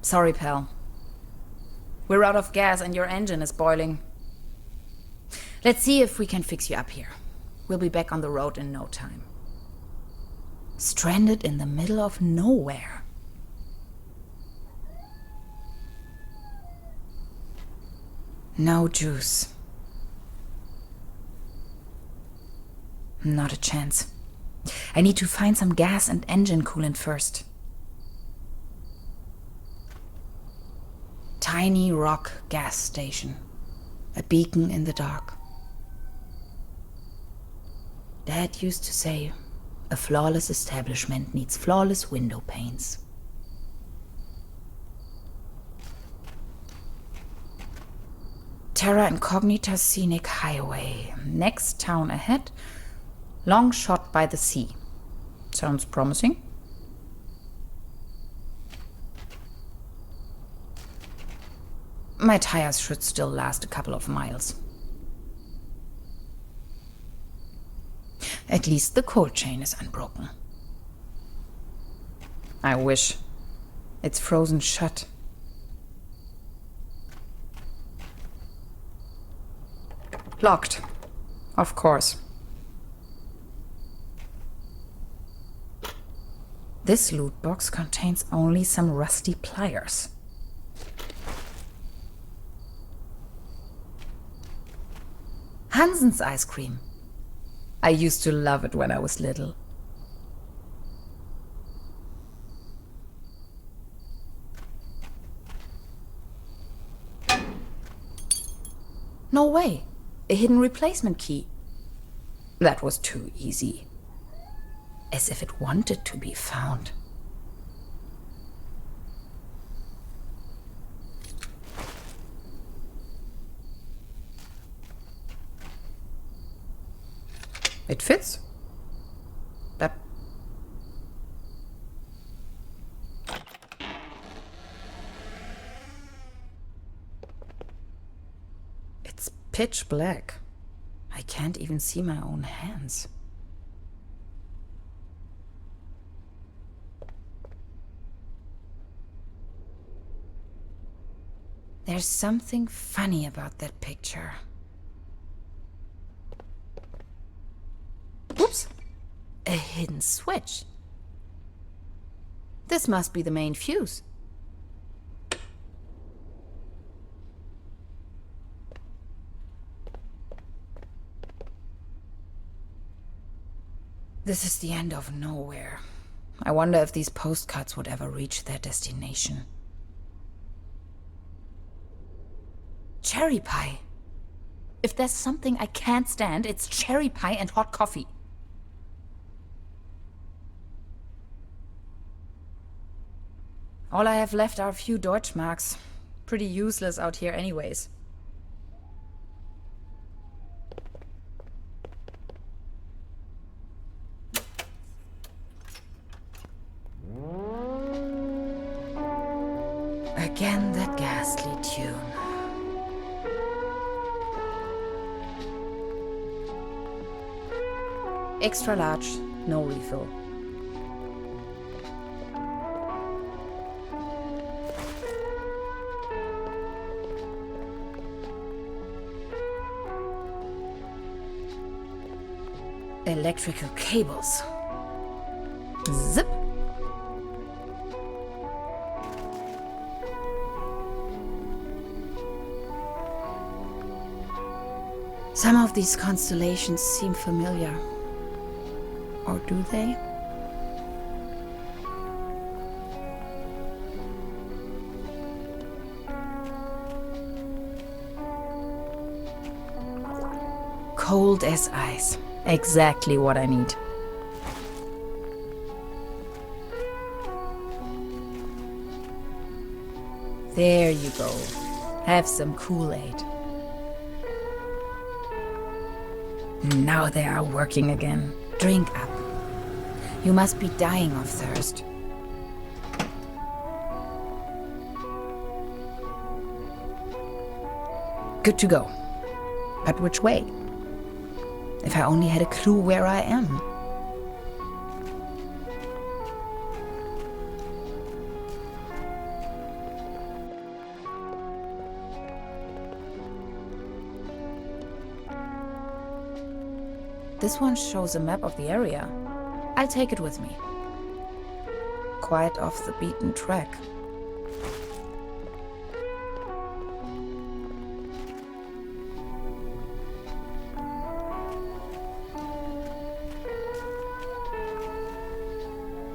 Sorry, pal. We're out of gas and your engine is boiling. Let's see if we can fix you up here. We'll be back on the road in no time. Stranded in the middle of nowhere. No juice. Not a chance. I need to find some gas and engine coolant first. Tiny rock gas station. A beacon in the dark. Dad used to say, a flawless establishment needs flawless window panes. Terra Incognita Scenic Highway. Next town ahead. Long shot by the sea. Sounds promising. My tires should still last a couple of miles. At least the cold chain is unbroken. I wish. It's frozen shut. Locked. Of course. This loot box contains only some rusty pliers. Hansen's ice cream. I used to love it when I was little. No way. A hidden replacement key. That was too easy. As if it wanted to be found. It fits. That... It's pitch black. I can't even see my own hands. There's something funny about that picture. Oops! A hidden switch. This must be the main fuse. This is the end of nowhere. I wonder if these postcards would ever reach their destination. Cherry pie. If there's something I can't stand, it's cherry pie and hot coffee. All I have left are a few Deutschmarks. Pretty useless out here anyways. Again that ghastly tune. Extra large, no refill. Electrical cables. Zip. Some of these constellations seem familiar. Or do they? Cold as ice. Exactly what I need. There you go. Have some Kool-Aid. Now they are working again. Drink up. You must be dying of thirst. Good to go. But which way? If I only had a clue where I am. This one shows a map of the area. I'll take it with me. Quite off the beaten track.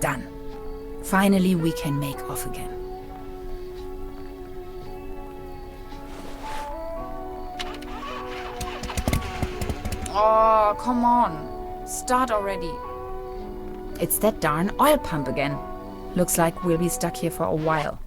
Done. Finally, we can make off again. Oh, come on. Start already. It's that darn oil pump again. Looks like we'll be stuck here for a while.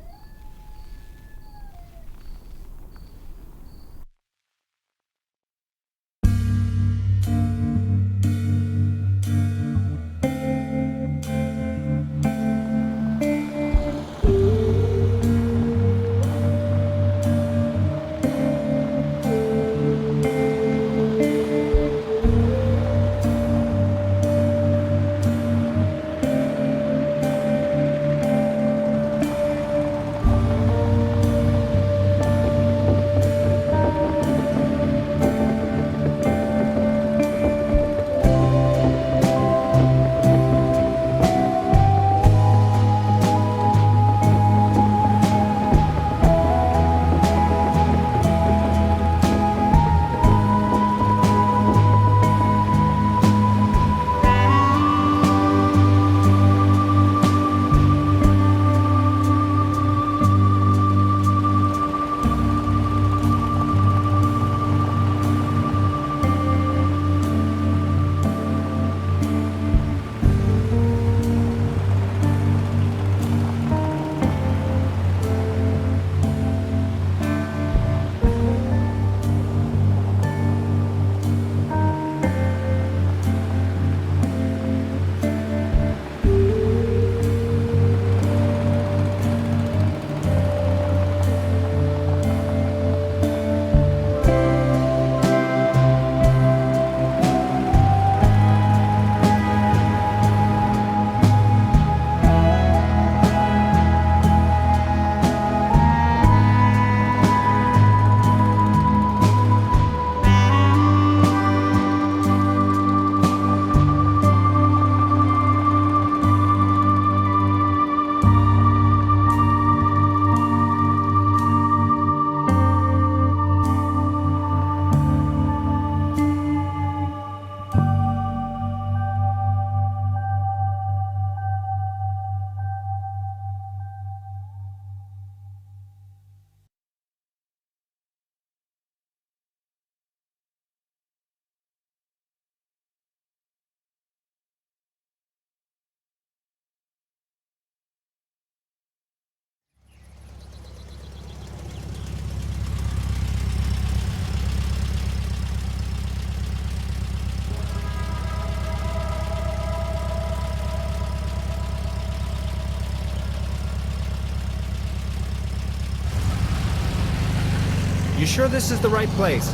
You sure this is the right place?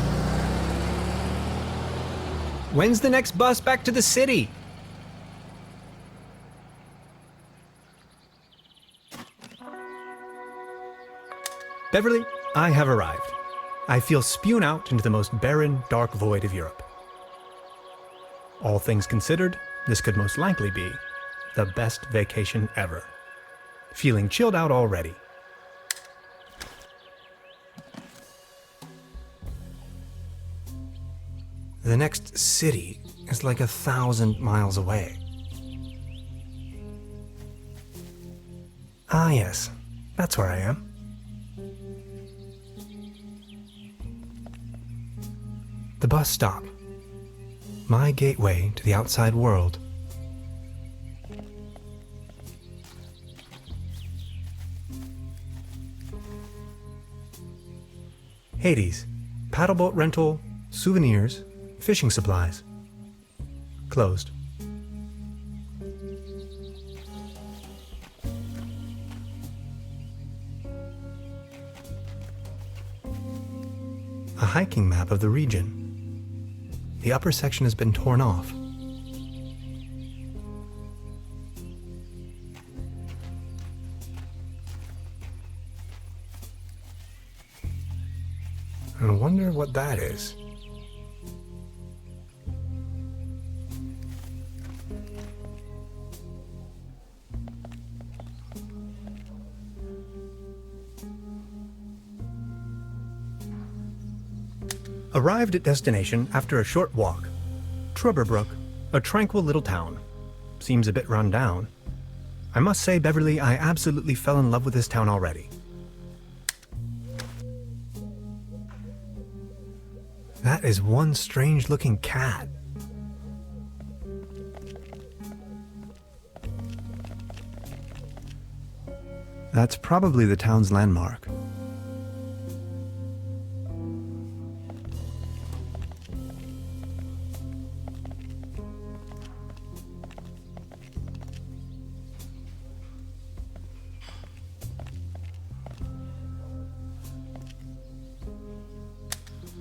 When's the next bus back to the city? Beverly, I have arrived. I feel spewed out into the most barren, dark void of Europe. All things considered, this could most likely be the best vacation ever. Feeling chilled out already. The next city is like 1,000 miles away. Ah yes, that's where I am. The bus stop. My gateway to the outside world. Hades. Paddleboat rental, souvenirs, fishing supplies. Closed. A hiking map of the region. The upper section has been torn off. I wonder what that is. Arrived at destination after a short walk. Truberbrook, a tranquil little town. Seems a bit run down. I must say, Beverly, I absolutely fell in love with this town already. That is one strange-looking cat. That's probably the town's landmark.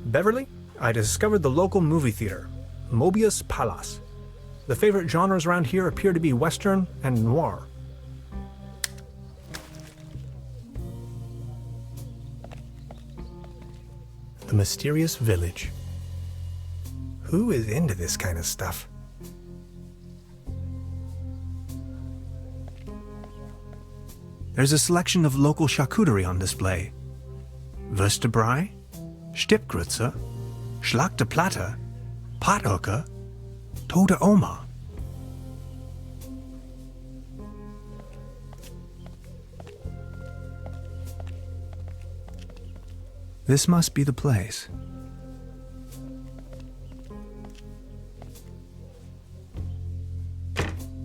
Beverly, I discovered the local movie theater, Mobius Palace. The favorite genres around here appear to be Western and noir. The mysterious village. Who is into this kind of stuff? There's a selection of local charcuterie on display. Würstebrei, Stippgrütze, Schlagte Platte, Pothoeke, Tote Oma. This must be the place.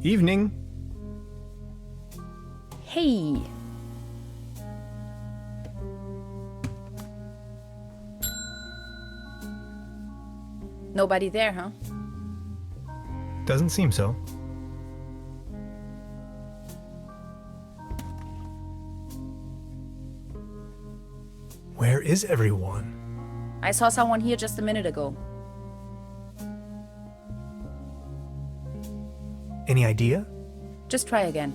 Evening. Hey. Nobody there, huh? Doesn't seem so. Where is everyone? I saw someone here just a minute ago. Any idea? Just try again.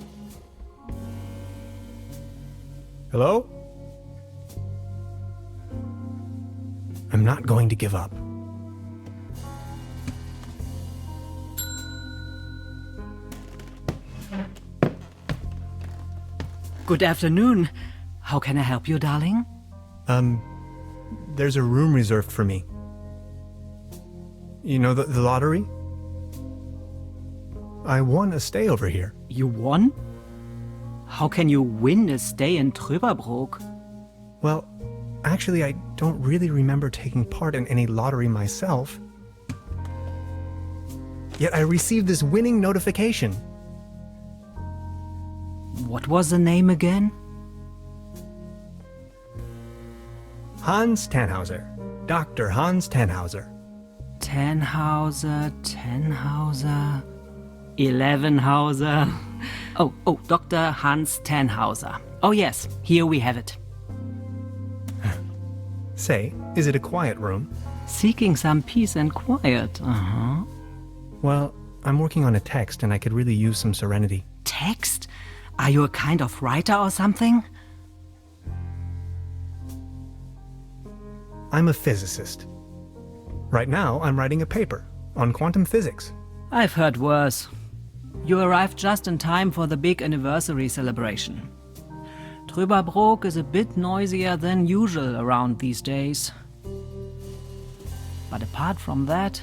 Hello? I'm not going to give up. Good afternoon. How can I help you, darling? There's a room reserved for me. You know, the lottery? I won a stay over here. You won? How can you win a stay in Trüberbrook? Well, actually, I don't really remember taking part in any lottery myself. Yet I received this winning notification. What was the name again? Hans Tannhauser. Dr. Hans Tannhauser. Tannhauser, 11hauser. Oh, Dr. Hans Tannhauser. Oh yes, here we have it. Say, is it a quiet room? Seeking some peace and quiet, Well, I'm working on a text and I could really use some serenity. Text? Are you a kind of writer or something? I'm a physicist. Right now, I'm writing a paper on quantum physics. I've heard worse. You arrived just in time for the big anniversary celebration. Trüberbrook is a bit noisier than usual around these days. But apart from that,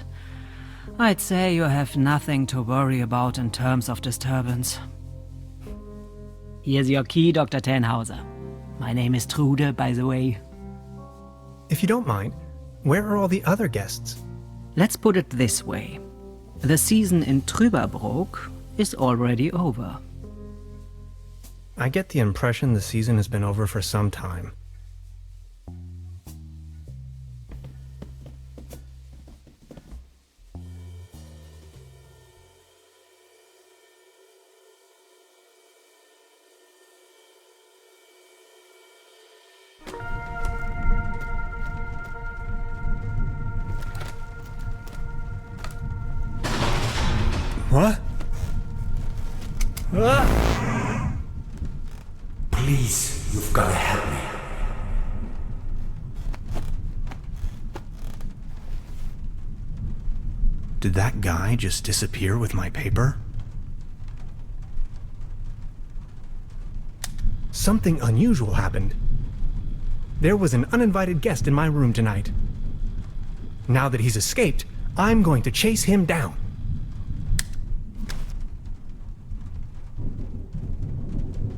I'd say you have nothing to worry about in terms of disturbance. Here's your key, Dr. Tannhauser. My name is Trude, by the way. If you don't mind, where are all the other guests? Let's put it this way. The season in Trüberbrook is already over. I get the impression the season has been over for some time. What? Please, you've got to help me. Did that guy just disappear with my paper? Something unusual happened. There was an uninvited guest in my room tonight. Now that he's escaped, I'm going to chase him down.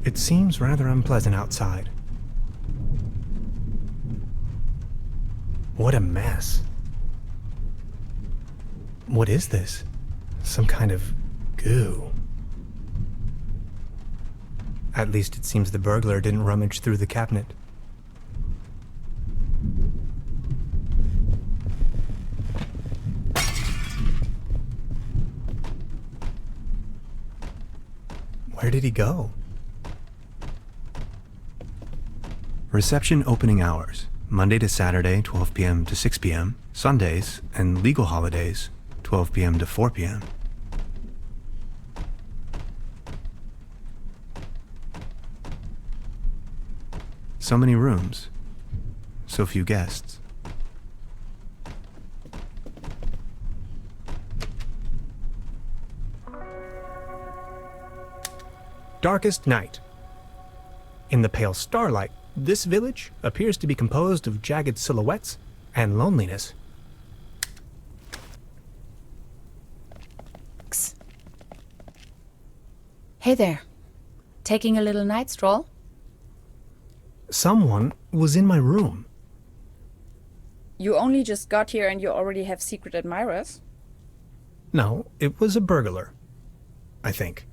It seems rather unpleasant outside. What a mess. What is this? Some kind of goo. At least it seems the burglar didn't rummage through the cabinet. Where did he go? Reception opening hours, Monday to Saturday, 12 p.m. to 6 p.m., Sundays and legal holidays, 12 p.m. to 4 p.m. So many rooms, so few guests. Darkest night. In the pale starlight, this village appears to be composed of jagged silhouettes and loneliness. Hey there. Taking a little night stroll? Someone was in my room. You only just got here and you already have secret admirers? No, it was a burglar. I think.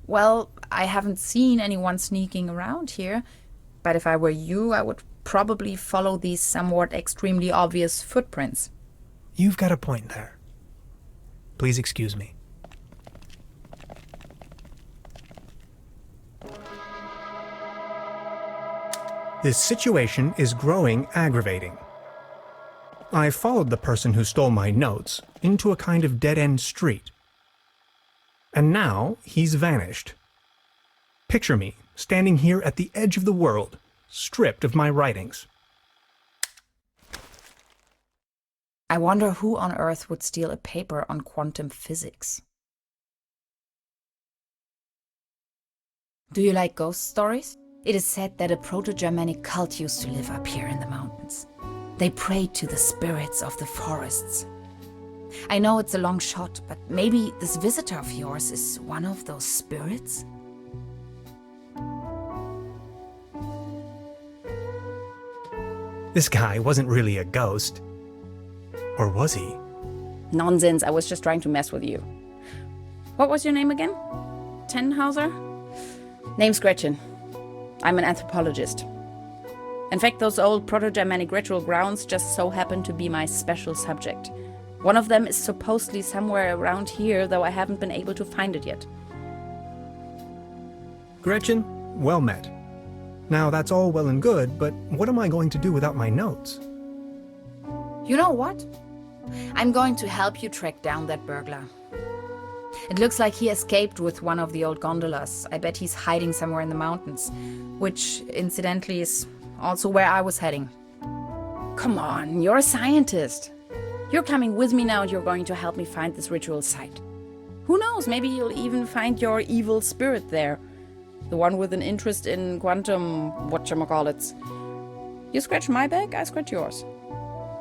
Well, I haven't seen anyone sneaking around here, but if I were you, I would probably follow these somewhat extremely obvious footprints. You've got a point there. Please excuse me. This situation is growing aggravating. I followed the person who stole my notes into a kind of dead-end street. And now he's vanished. Picture me standing here at the edge of the world, stripped of my writings. I wonder who on earth would steal a paper on quantum physics. Do you like ghost stories? It is said that a Proto-Germanic cult used to live up here in the mountains. They prayed to the spirits of the forests. I know it's a long shot, but maybe this visitor of yours is one of those spirits? This guy wasn't really a ghost. Or was he? Nonsense, I was just trying to mess with you. What was your name again? Tannhauser? Name's Gretchen. I'm an anthropologist. In fact, those old Proto-Germanic ritual grounds just so happen to be my special subject. One of them is supposedly somewhere around here, though I haven't been able to find it yet. Gretchen, well met. Now that's all well and good, but what am I going to do without my notes? You know what? I'm going to help you track down that burglar. It looks like he escaped with one of the old gondolas. I bet he's hiding somewhere in the mountains, which, incidentally, is also where I was heading. Come on, you're a scientist. You're coming with me now and you're going to help me find this ritual site. Who knows, maybe you'll even find your evil spirit there. The one with an interest in quantum whatchamacallits. You scratch my back, I scratch yours.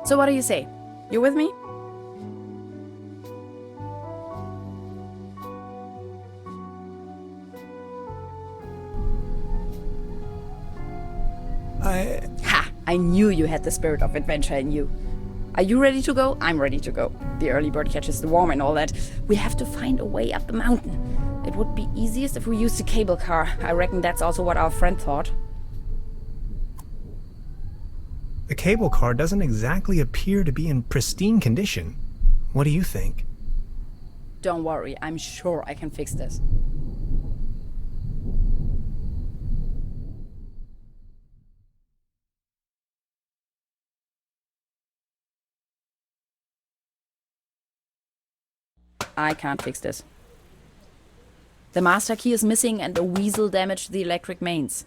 So what do you say? You with me? Ha! I knew you had the spirit of adventure in you. Are you ready to go? I'm ready to go. The early bird catches the worm and all that. We have to find a way up the mountain. It would be easiest if we used a cable car. I reckon that's also what our friend thought. The cable car doesn't exactly appear to be in pristine condition. What do you think? Don't worry, I'm sure I can fix this. I can't fix this. The master key is missing and a weasel damaged the electric mains.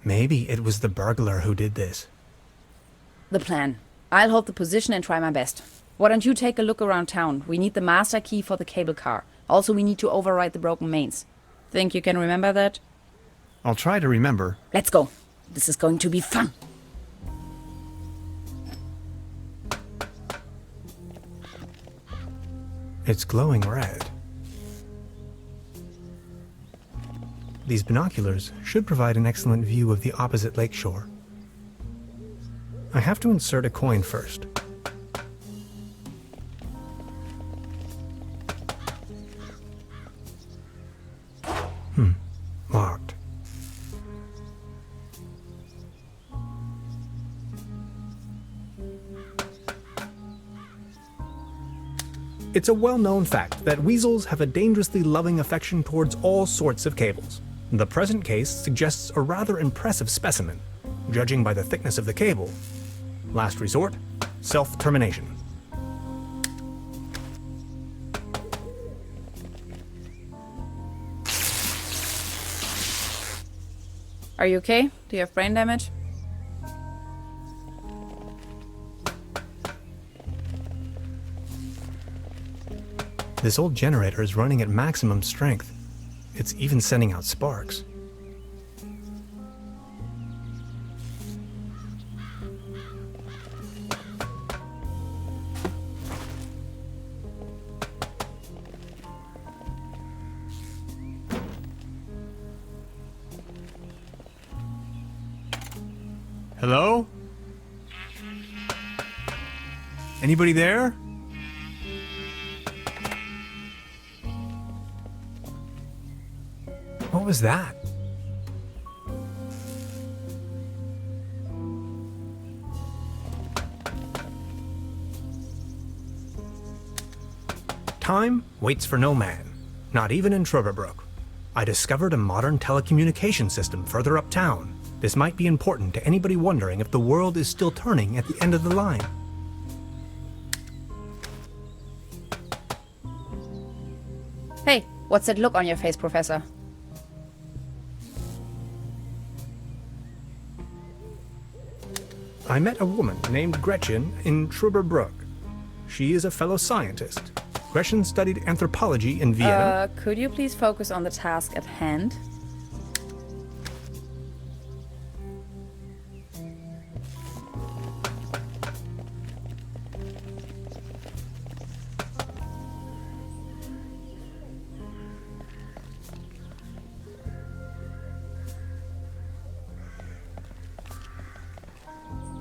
Maybe it was the burglar who did this. The plan. I'll hold the position and try my best. Why don't you take a look around town? We need the master key for the cable car. Also, we need to override the broken mains. Think you can remember that? I'll try to remember. Let's go. This is going to be fun. It's glowing red. These binoculars should provide an excellent view of the opposite lakeshore. I have to insert a coin first. Locked. It's a well-known fact that weasels have a dangerously loving affection towards all sorts of cables. The present case suggests a rather impressive specimen, judging by the thickness of the cable. Last resort, self-termination. Are you okay? Do you have brain damage? This old generator is running at maximum strength. It's even sending out sparks. Hello? Anybody there? What was that? Time waits for no man, not even in Trüberbrook. I discovered a modern telecommunication system further uptown. This might be important to anybody wondering if the world is still turning at the end of the line. Hey, what's that look on your face, Professor? I met a woman named Gretchen in Truberbrook. She is a fellow scientist. Gretchen studied anthropology in Vienna. Could you please focus on the task at hand?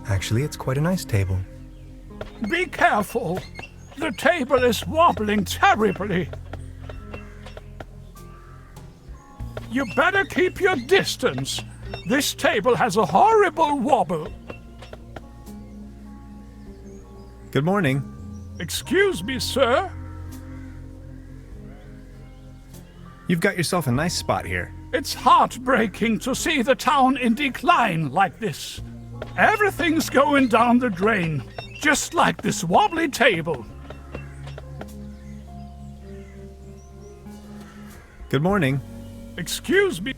Actually, it's quite a nice table. Be careful! The table is wobbling terribly. You better keep your distance. This table has a horrible wobble. Good morning. Excuse me, sir. You've got yourself a nice spot here. It's heartbreaking to see the town in decline like this. Everything's going down the drain, just like this wobbly table. Good morning. Excuse me.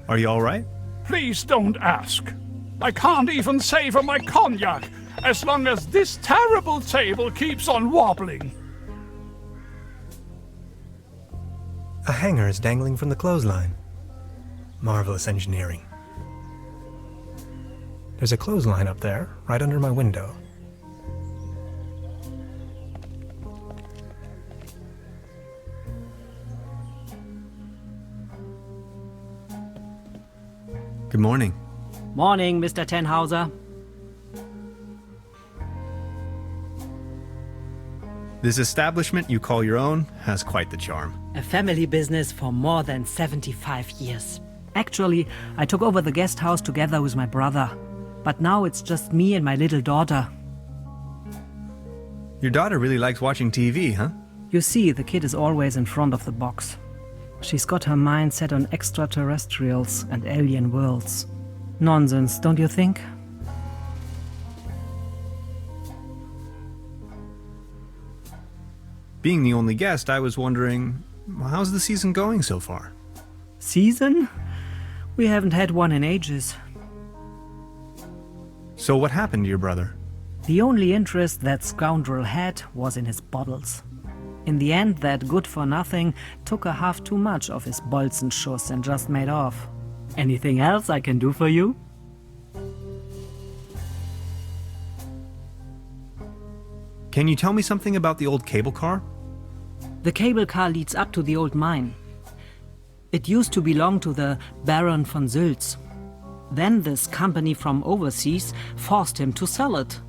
Are you all right? Please don't ask. I can't even savor my cognac as long as this terrible table keeps on wobbling. A hanger is dangling from the clothesline. Marvelous engineering. There's a clothesline up there, right under my window. Good morning. Morning, Mr. Tannhauser. This establishment you call your own has quite the charm. A family business for more than 75 years. Actually, I took over the guest house together with my brother. But now it's just me and my little daughter. Your daughter really likes watching TV, huh? You see, the kid is always in front of the box. She's got her mind set on extraterrestrials and alien worlds. Nonsense, don't you think? Being the only guest, I was wondering, how's the season going so far? Season? We haven't had one in ages. So what happened to your brother? The only interest that scoundrel had was in his bottles. In the end, that good-for-nothing took a half too much of his Bolzenschuss and just made off. Anything else I can do for you? Can you tell me something about the old cable car? The cable car leads up to the old mine. It used to belong to the Baron von Sülz. Then this company from overseas forced him to sell it.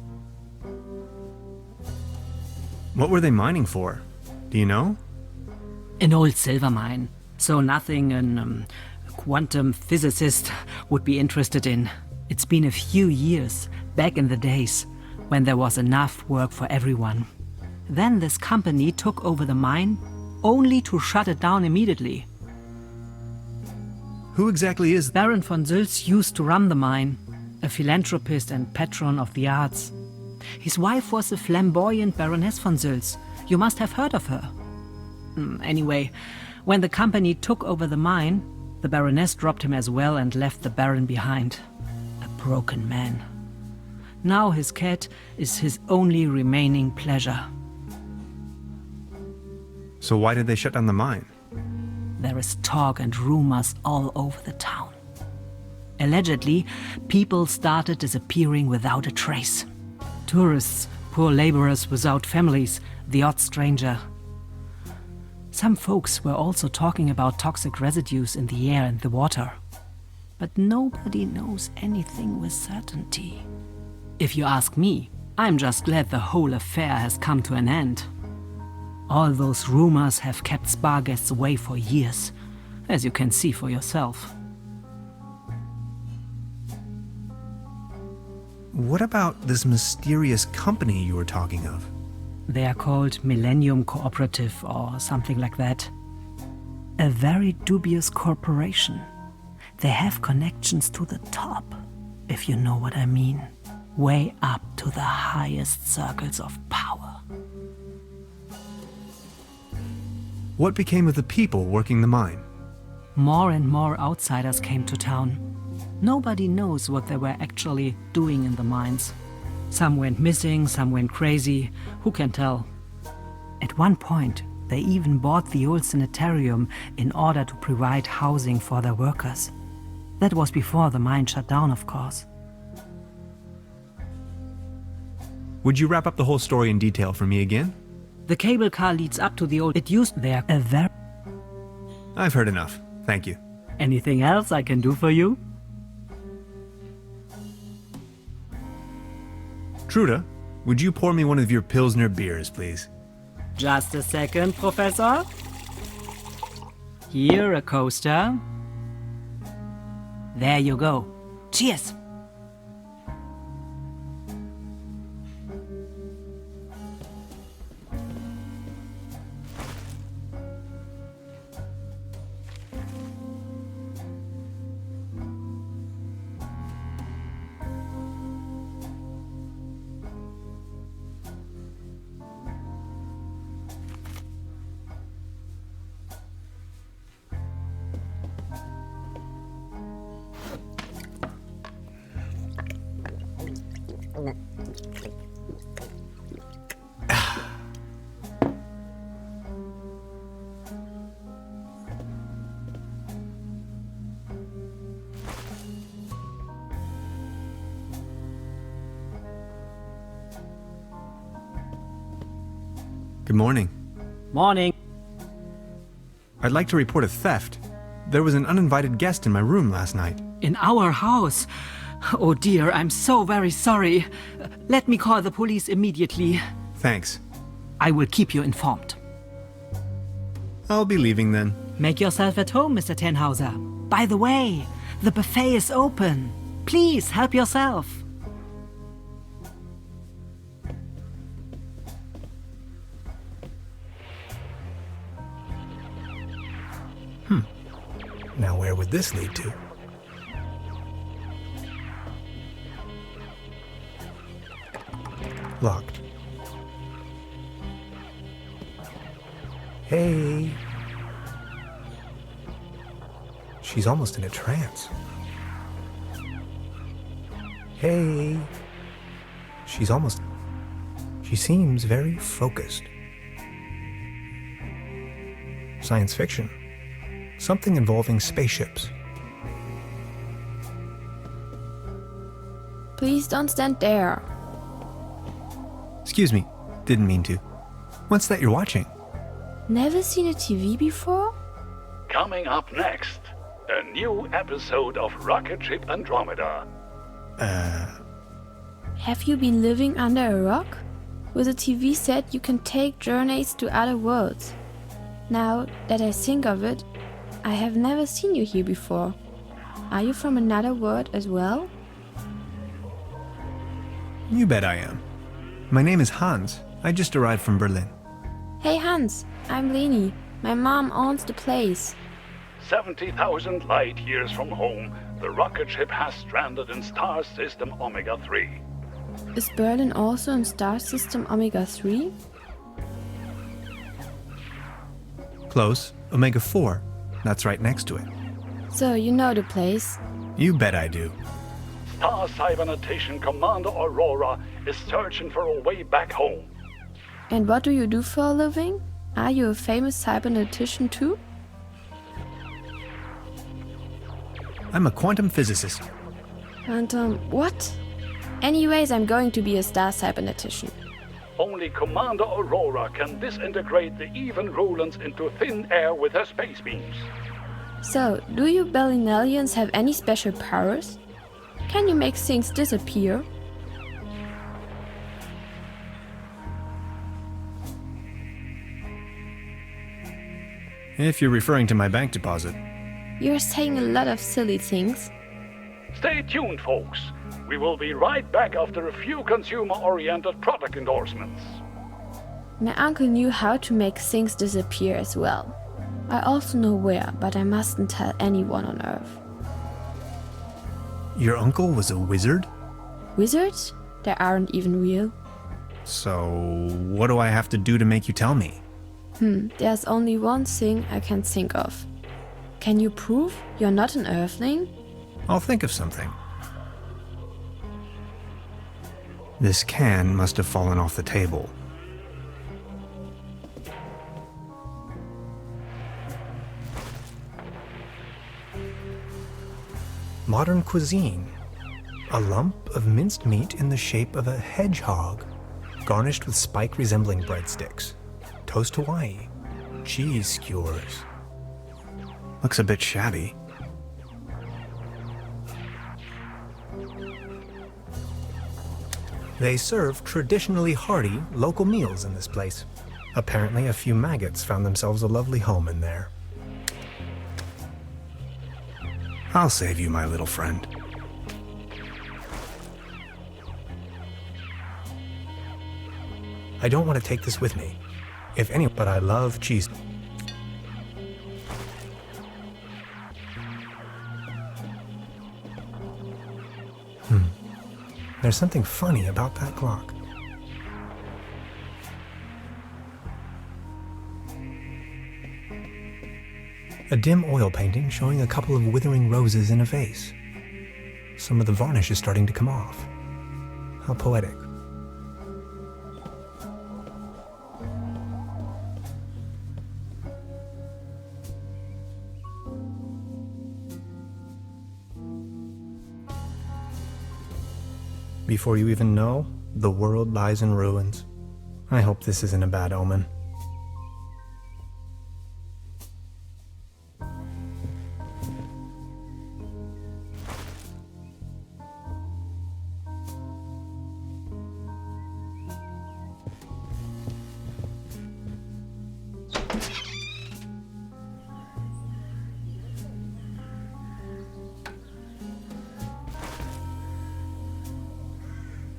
What were they mining for? Do you know? An old silver mine, so nothing a quantum physicist would be interested in. It's been a few years, back in the days, when there was enough work for everyone. Then this company took over the mine, only to shut it down immediately. Who exactly is Baron von Sülz used to run the mine, a philanthropist and patron of the arts. His wife was a flamboyant Baroness von Sülz. You must have heard of her. Anyway, when the company took over the mine, the Baroness dropped him as well and left the Baron behind. A broken man. Now his cat is his only remaining pleasure. So why did they shut down the mine? There is talk and rumors all over the town. Allegedly, people started disappearing without a trace. Tourists, poor laborers without families, the odd stranger. Some folks were also talking about toxic residues in the air and the water. But nobody knows anything with certainty. If you ask me, I'm just glad the whole affair has come to an end. All those rumors have kept spa guests away for years, as you can see for yourself. What about this mysterious company you were talking of? They are called Millennium Cooperative or something like that. A very dubious corporation. They have connections to the top, if you know what I mean. Way up to the highest circles of power. What became of the people working the mine? More and more outsiders came to town. Nobody knows what they were actually doing in the mines. Some went missing, some went crazy. Who can tell? At one point, they even bought the old sanitarium in order to provide housing for their workers. That was before the mine shut down, of course. Would you wrap up the whole story in detail for me again? The cable car leads up to the old... It used there a very... I've heard enough. Thank you. Anything else I can do for you? Trude, would you pour me one of your Pilsner beers, please? Just a second, Professor. Here, a coaster. There you go. Cheers! Good morning. Morning. I'd like to report a theft. There was an uninvited guest in my room last night. In our house? Oh dear, I'm so very sorry. Let me call the police immediately. Thanks. I will keep you informed. I'll be leaving then. Make yourself at home, Mr. Tannhauser. By the way, the buffet is open. Please help yourself. Now where would this lead to? Locked. Hey. She's almost in a trance. Hey. She seems very focused. Science fiction. Something involving spaceships. Please don't stand there. Excuse me, Didn't mean to. What's that you're watching? Never seen a TV before? Coming up next, a new episode of Rocket Ship Andromeda. Have you been living under a rock? With a TV set, you can take journeys to other worlds. Now that I think of it, I have never seen you here before. Are you from another world as well? You bet I am. My name is Hans. I just arrived from Berlin. Hey Hans, I'm Leni. My mom owns the place. 70,000 light years from home, the rocket ship has stranded in star system Omega 3. Is Berlin also in star system Omega 3? Close. Omega 4. That's right next to it. So you know the place. You bet I do. Star Cybernetician Commander Aurora is searching for a way back home. And what do you do for a living? Are you a famous cybernetician too? I'm a quantum physicist. What? Anyways, I'm going to be a star cybernetician. Only Commander Aurora can disintegrate the even Rulans into thin air with her space beams. So, do you Berlinalians have any special powers? Can you make things disappear? If you're referring to my bank deposit. You're saying a lot of silly things. Stay tuned, folks. We will be right back after a few consumer-oriented product endorsements. My uncle knew how to make things disappear as well. I also know where, but I mustn't tell anyone on Earth. Your uncle was a wizard? Wizards? They aren't even real. So, what do I have to do to make you tell me? There's only one thing I can think of. Can you prove you're not an Earthling? I'll think of something. This can must have fallen off the table. Modern cuisine. A lump of minced meat in the shape of a hedgehog, garnished with spike resembling breadsticks. Toast Hawaii. Cheese skewers. Looks a bit shabby. They serve traditionally hearty local meals in this place. Apparently a few maggots found themselves a lovely home in there. I'll save you, my little friend. I don't want to take this with me. If any, but I love cheese. There's something funny about that clock. A dim oil painting showing a couple of withering roses in a vase. Some of the varnish is starting to come off. How poetic. Before you even know, the world lies in ruins. I hope this isn't a bad omen.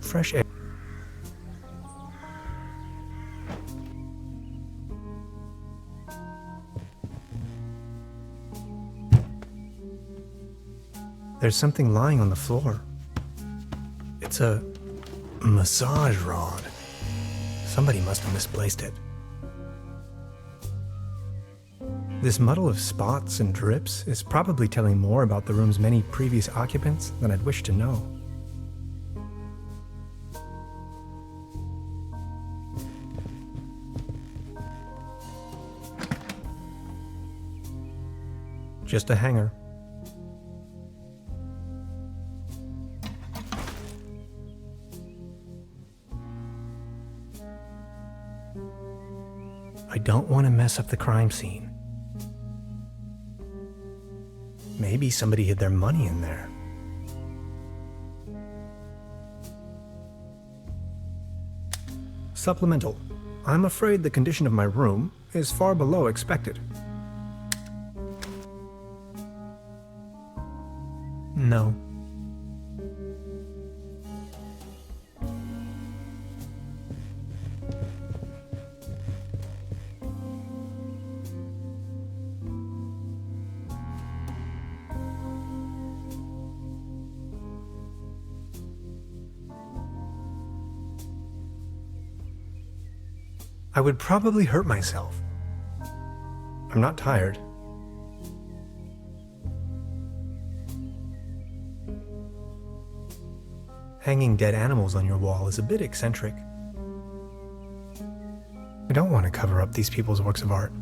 Fresh air. There's something lying on the floor. It's a massage rod. Somebody must have misplaced it. This muddle of spots and drips is probably telling more about the room's many previous occupants than I'd wish to know. Just a hanger. I don't want to mess up the crime scene. Maybe somebody hid their money in there. Supplemental. I'm afraid the condition of my room is far below expected. No. I would probably hurt myself. I'm not tired. Hanging dead animals on your wall is a bit eccentric. I don't want to cover up these people's works of art.